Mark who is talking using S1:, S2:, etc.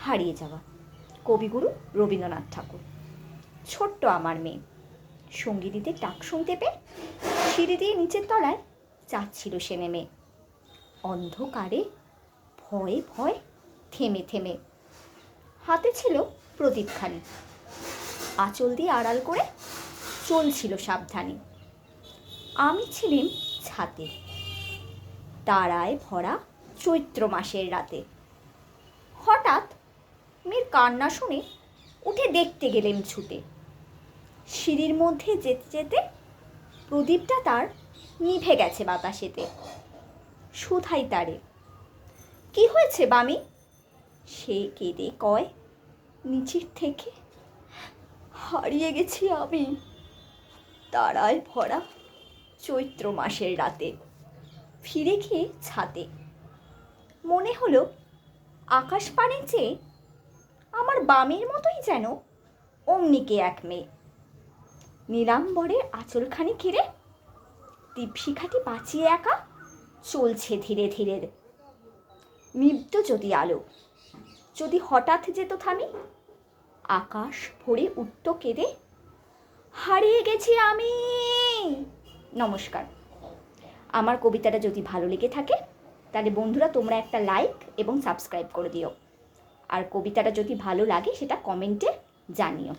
S1: হারিয়ে যাওয়া কবিগুরু রবীন্দ্রনাথ ঠাকুর। ছোট্ট আমার মেয়ে সঙ্গীদিদের ডাক শুনতে পেয়ে সিঁড়ি দিয়ে নিচের তলায় যাচ্ছিল সে নেমে। অন্ধকারে ভয়ে ভয়ে থেমে থেমে হাতে ছিল প্রদীপখানি, আঁচল দিয়ে আড়াল করে চলছিল সাবধানে। আমি ছিলাম ছাতে, তারায় ভরা চৈত্র মাসের রাতে। হঠাৎ মেয়ের কান্না শুনে উঠে দেখতে গেলেন ছুটে। সিঁড়ির মধ্যে যেতে যেতে প্রদীপটা তার নিভে গেছে বাতাসেতে। শুধাই তারে, কি হয়েছে বামি? সে কেঁদে কয়, নিচের থেকে হারিয়ে গেছি আমি তারায় ভরা চৈত্র মাসের রাতে। ফিরে গিয়ে ছাতে মনে হলো আকাশ পানে চেয়ে আমার বামের মতোই যেন অমনিকে এক মেয়ে। নীলাম্বরের আঁচলখানি ঘিরে দীপশিখাটি বাঁচিয়ে একা চলছে ধীরে ধীরে। নিব্ধ যদি আলো যদি হঠাৎ যেত থামি, আকাশ ভরে উঠত কেঁদে, হারিয়ে গেছি আমি। নমস্কার। আমার কবিতাটা যদি ভালো লেগে থাকে তাহলে বন্ধুরা তোমরা একটা লাইক এবং সাবস্ক্রাইব করে দিও। আর কবিতাটা যদি ভালো লাগে সেটা কমেন্টে জানিও।